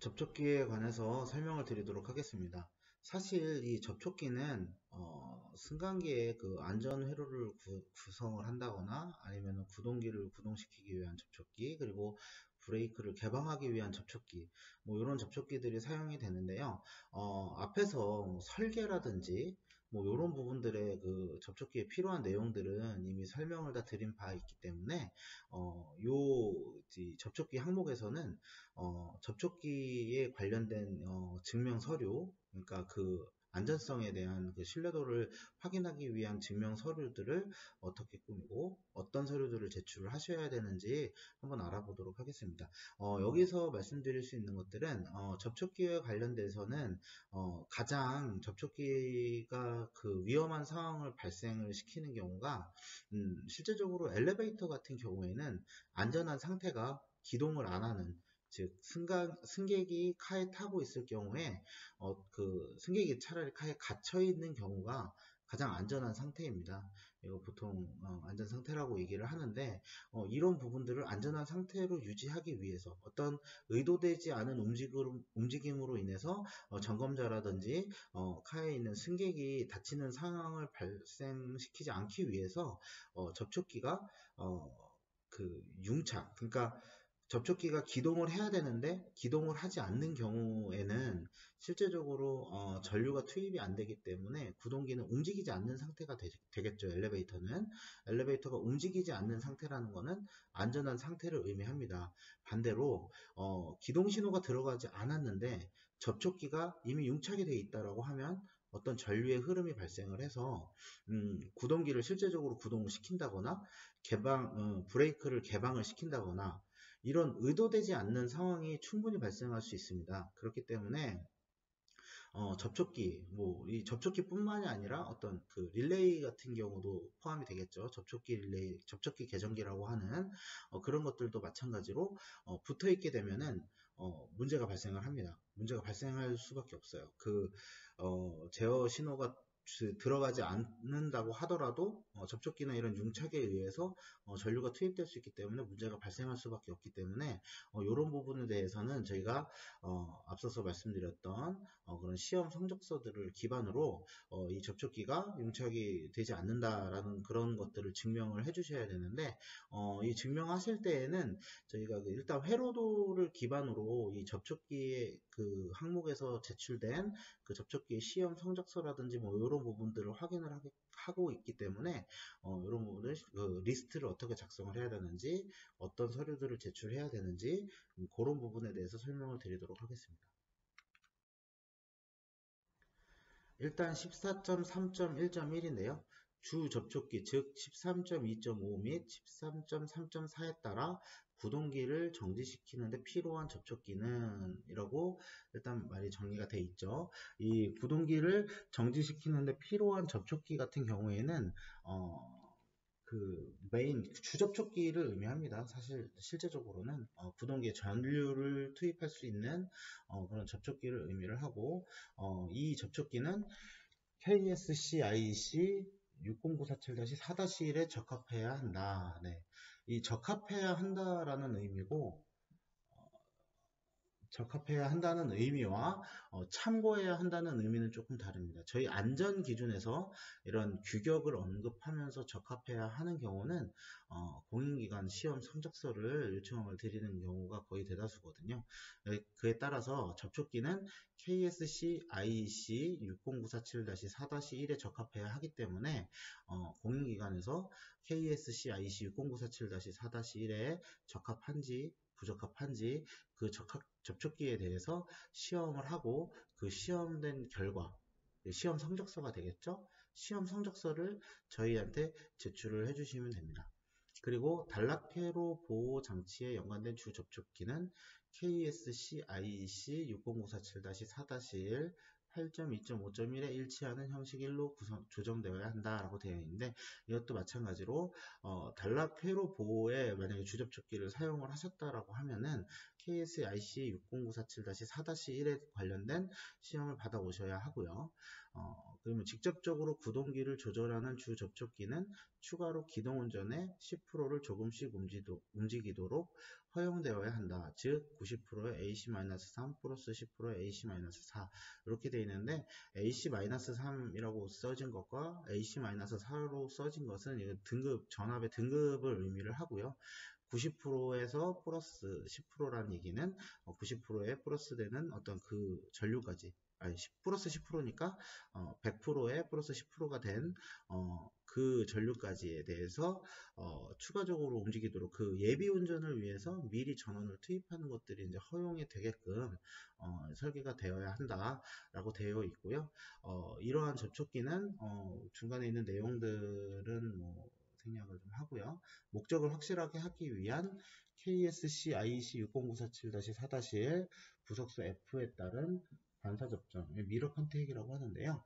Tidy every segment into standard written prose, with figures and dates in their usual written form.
접촉기에 관해서 설명을 드리도록 하겠습니다. 사실 이 접촉기는 승강기의 그 안전 회로를 구성을 한다거나 아니면 구동기를 구동시키기 위한 접촉기, 그리고 브레이크를 개방하기 위한 접촉기, 뭐 이런 접촉기들이 사용이 되는데요. 앞에서 설계라든지 뭐 이런 부분들의 그 접촉기에 필요한 내용들은 이미 설명을 다 드린 바 있기 때문에 이 접촉기 항목에서는 접촉기에 관련된 증명 서류, 그러니까 그 안전성에 대한 그 신뢰도를 확인하기 위한 증명 서류들을 어떻게 꾸미고 어떤 서류들을 제출을 하셔야 되는지 한번 알아보도록 하겠습니다. 여기서 말씀드릴 수 있는 것들은 접촉기에 관련돼서는 가장 접촉기가 그 위험한 상황을 발생을 시키는 경우가 실제적으로 엘리베이터 같은 경우에는 안전한 상태가 기동을 안 하는, 즉 승객이 카에 타고 있을 경우에 그 승객이 차라리 카에 갇혀 있는 경우가 가장 안전한 상태입니다. 이거 보통 안전 상태라고 얘기를 하는데, 이런 부분들을 안전한 상태로 유지하기 위해서 어떤 의도되지 않은 움직임으로 인해서 점검자라든지 카에 있는 승객이 다치는 상황을 발생시키지 않기 위해서 접촉기가 그 융착, 그러니까 접촉기가 기동을 해야 되는데 기동을 하지 않는 경우에는 실제적으로 전류가 투입이 안 되기 때문에 구동기는 움직이지 않는 상태가 되겠죠. 엘리베이터가 움직이지 않는 상태라는 것은 안전한 상태를 의미합니다. 반대로 기동 신호가 들어가지 않았는데 접촉기가 이미 융착이 되어 있다라고 하면 어떤 전류의 흐름이 발생을 해서 구동기를 실제적으로 구동을 시킨다거나 브레이크를 개방을 시킨다거나 이런 의도되지 않는 상황이 충분히 발생할 수 있습니다. 그렇기 때문에 접촉기, 뭐 이 접촉기뿐만이 아니라 어떤 그 릴레이 같은 경우도 포함이 되겠죠. 접촉기 릴레이, 접촉기 개전기라고 하는 그런 것들도 마찬가지로 붙어 있게 되면은 문제가 발생을 합니다. 문제가 발생할 수밖에 없어요. 그 제어 신호가 들어가지 않는다고 하더라도 접촉기나 이런 융착에 의해서 전류가 투입될 수 있기 때문에 문제가 발생할 수밖에 없기 때문에 이런 부분에 대해서는 저희가 앞서서 말씀드렸던 그런 시험 성적서들을 기반으로 이 접촉기가 융착이 되지 않는다라는 그런 것들을 증명을 해 주셔야 되는데, 이 증명하실 때에는 저희가 일단 회로도를 기반으로 이 접촉기의 그 항목에서 제출된 그 접촉기의 시험 성적서라든지 뭐 이런 부분들을 확인을 하고 있기 때문에 이런 부분을 그 리스트를 어떻게 작성을 해야 되는지, 어떤 서류들을 제출해야 되는지 그런 부분에 대해서 설명을 드리도록 하겠습니다. 일단 14.3.1.1인데요. 주 접촉기, 즉 13.2.5 및 13.3.4에 따라 구동기를 정지시키는데 필요한 접촉기는 이라고 일단 말이 정리가 돼 있죠. 이 구동기를 정지시키는데 필요한 접촉기 같은 경우에는 그 메인 주접촉기를 의미합니다. 사실 실제적으로는 구동기에 전류를 투입할 수 있는 그런 접촉기를 의미를 하고, 이 접촉기는 KSC IEC 60947-4-1에 적합해야 한다. 네. 이 적합해야 한다라는 의미고, 적합해야 한다는 의미와 참고해야 한다는 의미는 조금 다릅니다. 저희 안전 기준에서 이런 규격을 언급하면서 적합해야 하는 경우는 공인기관 시험 성적서를 요청을 드리는 경우가 거의 대다수거든요. 그에 따라서 접촉기는 KSC IEC 60947-4-1에 적합해야 하기 때문에 공인기관에서 KSC IEC 60947-4-1에 적합한지 부적합한지 그 접촉기에 대해서 시험을 하고 그 시험된 결과, 시험 성적서가 되겠죠? 시험 성적서를 저희한테 제출을 해주시면 됩니다. 그리고 단락회로 보호 장치에 연관된 주 접촉기는 KSC IEC 60947-4-1 8.2.5.1에 일치하는 형식 1로 조정되어야 한다라고 되어 있는데, 이것도 마찬가지로 단락회로 보호에 만약에 주접촉기를 사용을 하셨다라고 하면은 KSIC 60947-4-1에 관련된 시험을 받아오셔야 하고요. 그러면 직접적으로 구동기를 조절하는 주 접촉기는 추가로 기동운전의 10%를 조금씩 움직이도록 허용되어야 한다. 즉 90%의 AC-3 플러스 10%의 AC-4 이렇게 되어 있는데 AC-3이라고 써진 것과 AC-4로 써진 것은 전압의 등급을 의미를 하고요. 90%에서 플러스 10%라는 얘기는 90%에 플러스 되는 어떤 그 전류까지, 아니 플러스 10%니까 100%에 플러스 10%가 된 그 전류까지에 대해서 추가적으로 움직이도록 그 예비 운전을 위해서 미리 전원을 투입하는 것들이 이제 허용이 되게끔 설계가 되어야 한다라고 되어 있고요. 이러한 접촉기는 중간에 있는 내용들은 뭐 생략을 좀 하고요. 목적을 확실하게 하기 위한 KSC IEC 60947-4-1 부속수 F에 따른 반사접점, 미러 컨택이라고 하는데요.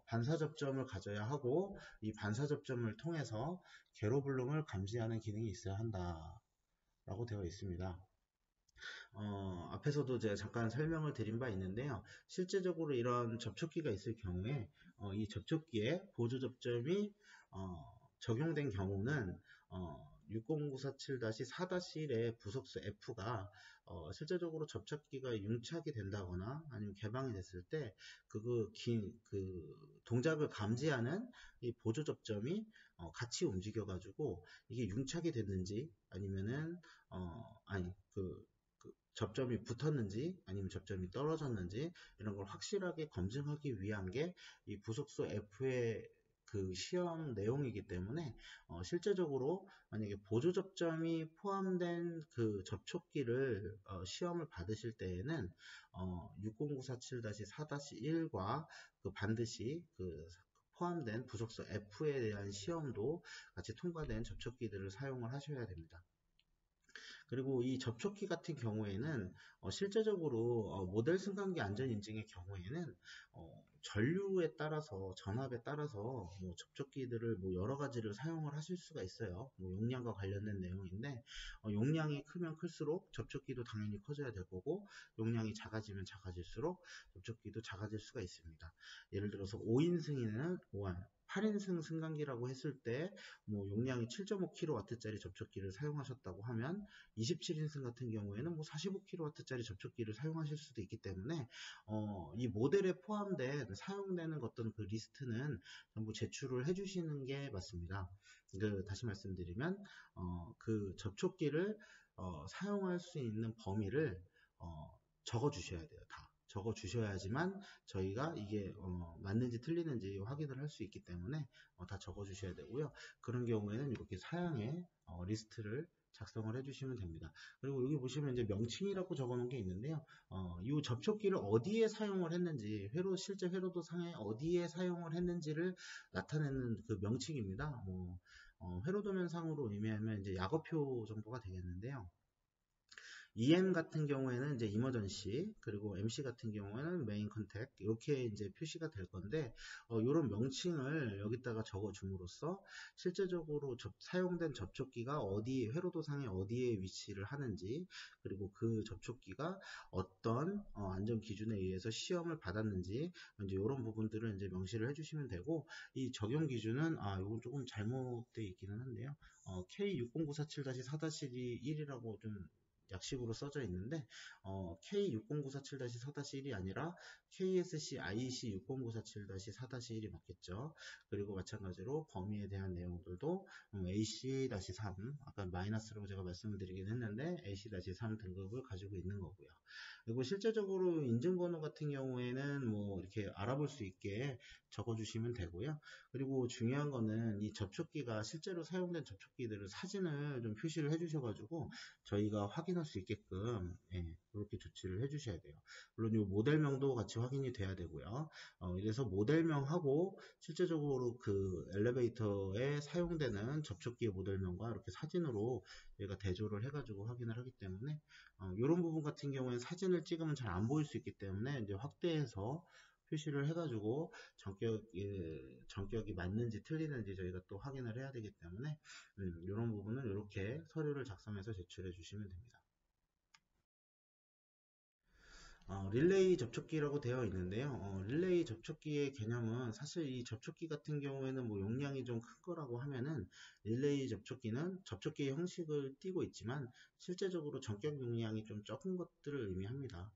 반사접점을 가져야 하고 이 반사접점을 통해서 게로블rum을 감지하는 기능이 있어야 한다 라고 되어 있습니다. 앞에서도 제가 잠깐 설명을 드린 바 있는데요. 실제적으로 이런 접촉기가 있을 경우에 이 접촉기에 보조 접점이 적용된 경우는 60947-4-1의 부속수 F가 실제적으로 접촉기가 융착이 된다거나 아니면 개방이 됐을 때 그 동작을 감지하는 이 보조 접점이 같이 움직여 가지고 이게 융착이 됐는지 아니면은 접점이 붙었는지 아니면 접점이 떨어졌는지 이런 걸 확실하게 검증하기 위한 게 이 부속수 F의 그 시험 내용이기 때문에 실제적으로 만약에 보조 접점이 포함된 그 접촉기를 시험을 받으실 때에는 60947-4-1과 그 반드시 그 포함된 부속수 F에 대한 시험도 같이 통과된 접촉기들을 사용을 하셔야 됩니다. 그리고 이 접촉기 같은 경우에는 실제적으로 모델 승강기 안전 인증의 경우에는 전류에 따라서 전압에 따라서 뭐 접촉기들을 뭐 여러 가지를 사용을 하실 수가 있어요. 뭐 용량과 관련된 내용인데 용량이 크면 클수록 접촉기도 당연히 커져야 될 거고 용량이 작아지면 작아질수록 접촉기도 작아질 수가 있습니다. 예를 들어서 5인승에는 8인승 승강기라고 했을 때 뭐 용량이 7.5kW짜리 접촉기를 사용하셨다고 하면 27인승 같은 경우에는 뭐 45kW짜리 접촉기를 사용하실 수도 있기 때문에 이 모델에 포함된 사용되는 어떤 그 리스트는 전부 제출을 해주시는 게 맞습니다. 다시 말씀드리면 그 접촉기를 사용할 수 있는 범위를 적어 주셔야 돼요. 다 적어 주셔야지만 저희가 이게 맞는지 틀리는지 확인을 할 수 있기 때문에 다 적어 주셔야 되고요. 그런 경우에는 이렇게 사양의 리스트를 작성을 해주시면 됩니다. 그리고 여기 보시면 이제 명칭이라고 적어 놓은 게 있는데요. 이 접촉기를 어디에 사용을 했는지, 실제 회로도 상에 어디에 사용을 했는지를 나타내는 그 명칭입니다. 회로도면상으로 의미하면 이제 약어표 정도가 되겠는데요. EM 같은 경우에는 이제 이머전시, 그리고 MC 같은 경우에는 메인 컨택 이렇게 이제 표시가 될 건데 이런 명칭을 여기다가 적어 줌으로써 실제적으로 사용된 접촉기가 회로도상에 어디에 위치를 하는지, 그리고 그 접촉기가 어떤 안전 기준에 의해서 시험을 받았는지 이제 이런 부분들을 이제 명시를 해주시면 되고, 이 적용 기준은 이건 조금 잘못되어 있기는 한데요. K60947-4-1이라고 좀 약식으로 써져 있는데 K60947-4-1이 아니라 KSC IEC 60947-4-1이 맞겠죠. 그리고 마찬가지로 범위에 대한 내용들도 AC-3 아까 마이너스라고 제가 말씀을 드리긴 했는데 AC-3 등급을 가지고 있는 거고요. 그리고 실제적으로 인증번호 같은 경우에는 뭐 이렇게 알아볼 수 있게 적어주시면 되고요. 그리고 중요한 거는 이 접촉기가 실제로 사용된 접촉기들을 사진을 좀 표시를 해주셔가지고 저희가 확인할 수 있게끔 그렇게 조치를 해주셔야 돼요. 물론 이 모델명도 같이 확인이 돼야 되고요. 이래서 모델명하고 실제적으로 그 엘리베이터에 사용되는 접촉기의 모델명과 이렇게 사진으로 저희가 대조를 해가지고 확인을 하기 때문에 이런 부분 같은 경우에는 사진을 찍으면 잘 안 보일 수 있기 때문에 이제 확대해서 표시를 해가지고 전격이 맞는지 틀리는지 저희가 또 확인을 해야 되기 때문에 이런 부분은 이렇게 서류를 작성해서 제출해 주시면 됩니다. 릴레이 접촉기라고 되어 있는데요. 릴레이 접촉기의 개념은 사실 이 접촉기 같은 경우에는 뭐 용량이 좀 큰 거라고 하면은 릴레이 접촉기는 접촉기의 형식을 띠고 있지만 실제적으로 전격 용량이 좀 적은 것들을 의미합니다.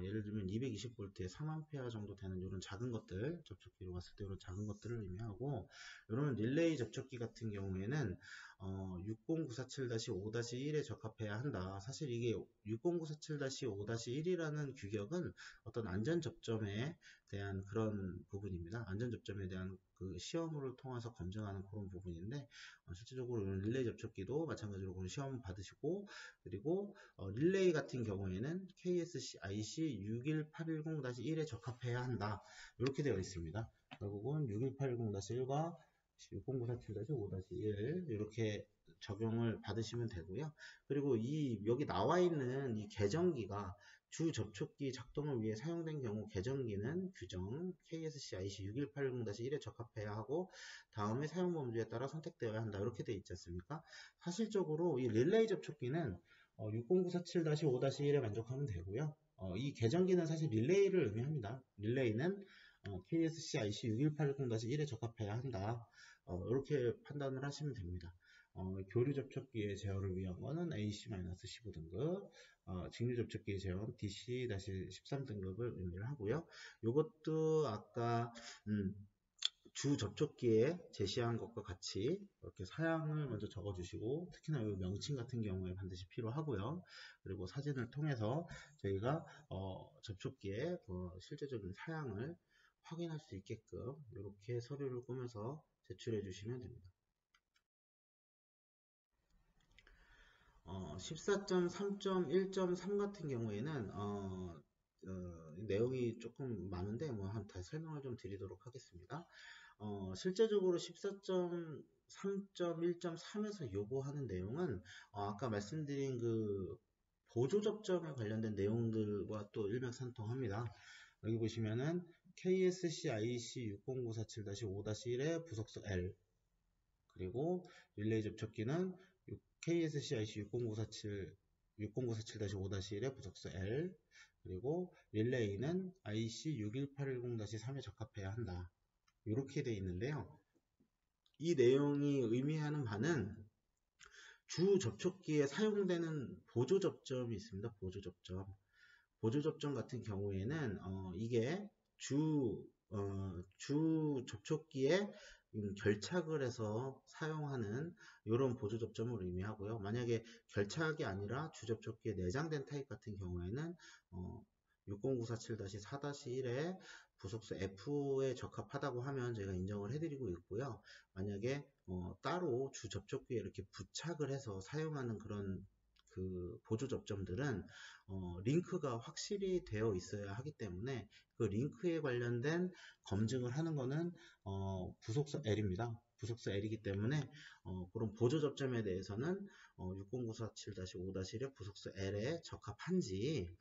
예를 들면 220V에 3A 정도 되는 이런 작은 것들, 접촉기로 봤을 때 이런 작은 것들을 의미하고, 이런 릴레이 접촉기 같은 경우에는 60947-5-1에 적합해야 한다. 사실 이게 60947-5-1이라는 규격은 어떤 안전 접점에 대한 그런 부분입니다. 안전 접점에 대한 그 시험을 통해서 검증하는 그런 부분인데, 실질적으로 이런 릴레이 접촉기도 마찬가지로 그런 시험 받으시고, 그리고 릴레이 같은 경우에는 KSC IC 61810-1에 적합해야 한다. 이렇게 되어 있습니다. 결국은 6180-1과 6097-5-1 이렇게 적용을 받으시면 되고요. 그리고 여기 나와 있는 이 계정기가 주 접촉기 작동을 위해 사용된 경우 계정기는 규정 KSC IC 6180-1에 적합해야 하고 다음에 사용 범주에 따라 선택되어야 한다. 이렇게 되어 있지 않습니까? 사실적으로 이 릴레이 접촉기는 60947-5-1에 만족하면 되고요. 이 계정기는 사실 릴레이를 의미합니다. 릴레이는 KSC IC 6180-1에 적합해야 한다. 이렇게 판단을 하시면 됩니다. 교류 접촉기의 제어를 위한 거는 AC-15등급, 직류 접촉기의 제어는 DC-13등급을 의미를 하고요. 이것도 아까 주 접촉기에 제시한 것과 같이 이렇게 사양을 먼저 적어주시고, 특히나 이 명칭 같은 경우에 반드시 필요하고요. 그리고 사진을 통해서 저희가 접촉기의 실제적인 사양을 확인할 수 있게끔 이렇게 서류를 꾸며서 제출해 주시면 됩니다. 14.3.1.3 같은 경우에는 내용이 조금 많은데 다 설명을 좀 드리도록 하겠습니다. 실제적으로 14.3.1.3에서 요구하는 내용은 아까 말씀드린 그 보조 접점에 관련된 내용들과 또 일맥상통합니다. 여기 보시면은 KSC IC 60947-5-1의 부속서 L, 그리고 릴레이 접촉기는 KSC IC 60947-5-1의 부속서 L, 그리고 릴레이는 IC 61810-3에 적합해야 한다. 이렇게 되어 있는데요. 이 내용이 의미하는 바는 주 접촉기에 사용되는 보조 접점이 있습니다. 보조 접점. 보조 접점 같은 경우에는 이게 주 접촉기에 결착을 해서 사용하는 이런 보조 접점을 의미하고요. 만약에 결착이 아니라 주 접촉기에 내장된 타입 같은 경우에는 60947-4-1에 부속서 F에 적합하다고 하면 저희가 인정을 해드리고 있고요. 만약에 따로 주 접촉기에 이렇게 부착을 해서 사용하는 그런 그 보조 접점들은 링크가 확실히 되어 있어야 하기 때문에 그 링크에 관련된 검증을 하는 거는 부속서 L입니다. 부속서 L이기 때문에 그런 보조 접점에 대해서는 60947-5-1의 부속서 L에 적합한지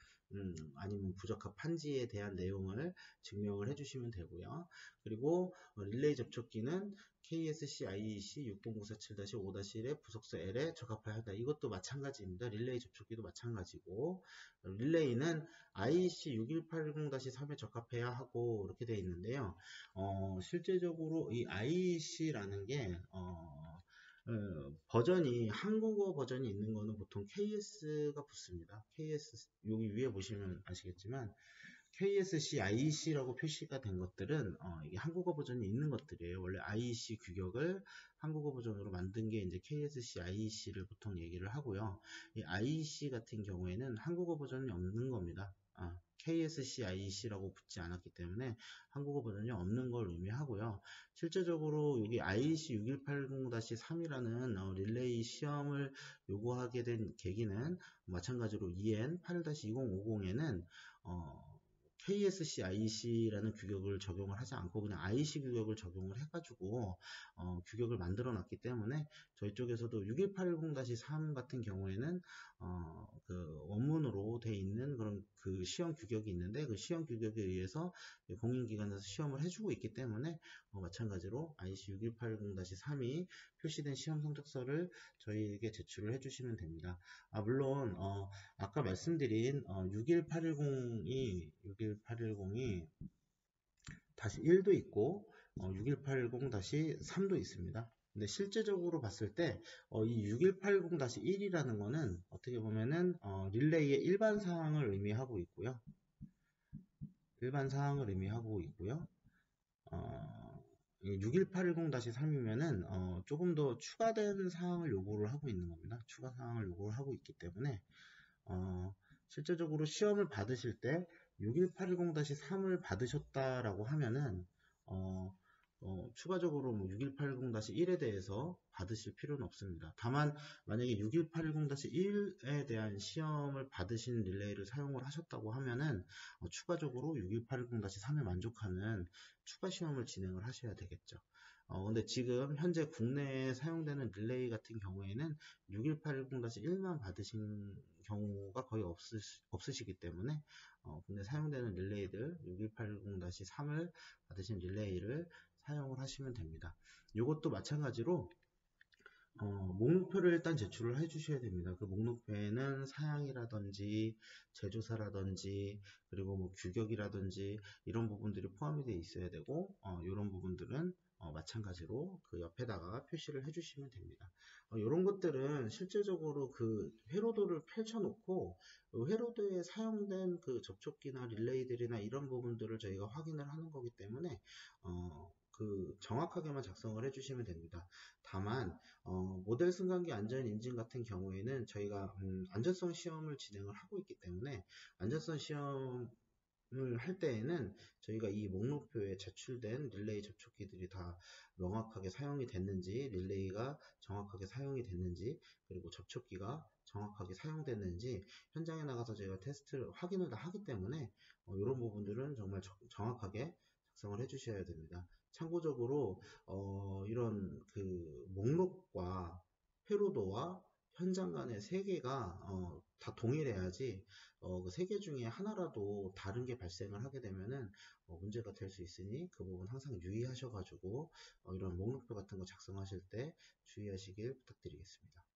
아니면 부적합한지에 대한 내용을 증명을 해주시면 되고요. 그리고 릴레이 접촉기는 KSC IEC 60947-5-1의 부속서 L에 적합해야 한다. 이것도 마찬가지입니다. 릴레이 접촉기도 마찬가지고, 릴레이는 IEC 6180-3에 적합해야 하고 이렇게 되어 있는데요. 실제적으로 이 IEC라는 게 버전이 한국어 버전이 있는 거는 보통 KS가 붙습니다. KS 여기 위에 보시면 아시겠지만 KSC IEC라고 표시가 된 것들은 이게 한국어 버전이 있는 것들이에요. 원래 IEC 규격을 한국어 버전으로 만든 게 이제 KSC IEC를 보통 얘기를 하고요. 이 IEC 같은 경우에는 한국어 버전이 없는 겁니다. KSC IEC라고 붙지 않았기 때문에 한국어 버전이 없는 걸 의미하고요. 실제적으로 여기 IEC 6180-3이라는 릴레이 시험을 요구하게 된 계기는 마찬가지로 EN 8-2050에는 KSC IEC라는 규격을 적용을 하지 않고 그냥 IEC 규격을 적용을 해가지고 규격을 만들어 놨기 때문에 저희 쪽에서도 6180-3 같은 경우에는 그 원문으로 돼 있는 그런 그 시험 규격이 있는데 그 시험 규격에 의해서 공인기관에서 시험을 해주고 있기 때문에 마찬가지로 IC 6180-3이 표시된 시험 성적서를 저희에게 제출을 해주시면 됩니다. 물론 아까 말씀드린 61810이 다시 1도 있고 6180-3도 있습니다. 근데 실제적으로 봤을 때 이 6180-1이라는 거는 어떻게 보면은 릴레이의 일반 사항을 의미하고 있고요. 어, 61810-3이면은 조금 더 추가된 사항을 요구를 하고 있는 겁니다. 추가 사항을 요구를 하고 있기 때문에 실제적으로 시험을 받으실 때 61810-3을 받으셨다라고 하면은 추가적으로 뭐 6180-1에 대해서 받으실 필요는 없습니다. 다만 만약에 6180-1에 대한 시험을 받으신 릴레이를 사용을 하셨다고 하면은 추가적으로 6180-3에 만족하는 추가 시험을 진행을 하셔야 되겠죠. 근데 지금 현재 국내에 사용되는 릴레이 같은 경우에는 6180-1만 받으신 경우가 거의 없으시기 때문에 국내 사용되는 릴레이들 6180-3을 받으신 릴레이를 사용을 하시면 됩니다. 이것도 마찬가지로 목록표를 일단 제출을 해 주셔야 됩니다. 그 목록표에는 사양이라든지 제조사라든지 그리고 뭐 규격이라든지 이런 부분들이 포함이 되어 있어야 되고 이런 부분들은 마찬가지로 그 옆에다가 표시를 해 주시면 됩니다. 이런 것들은 실제적으로 그 회로도를 펼쳐놓고 회로도에 사용된 그 접촉기나 릴레이들이나 이런 부분들을 저희가 확인을 하는 거기 때문에 그 정확하게만 작성을 해주시면 됩니다. 다만 모델 승강기 안전 인증 같은 경우에는 저희가 안전성 시험을 진행을 하고 있기 때문에 안전성 시험을 할 때에는 저희가 이 목록표에 제출된 릴레이 접촉기들이 다 명확하게 사용이 됐는지, 릴레이가 정확하게 사용이 됐는지, 그리고 접촉기가 정확하게 사용됐는지 현장에 나가서 저희가 테스트를 확인을 다 하기 때문에 이런 부분들은 정말 정확하게 작성을 해주셔야 됩니다. 참고적으로 이런 그 목록과 회로도와 현장 간의 세 개가 다 동일해야지 그 세 개 중에 하나라도 다른 게 발생을 하게 되면은 문제가 될 수 있으니 그 부분 항상 유의하셔가지고 이런 목록표 같은 거 작성하실 때 주의하시길 부탁드리겠습니다.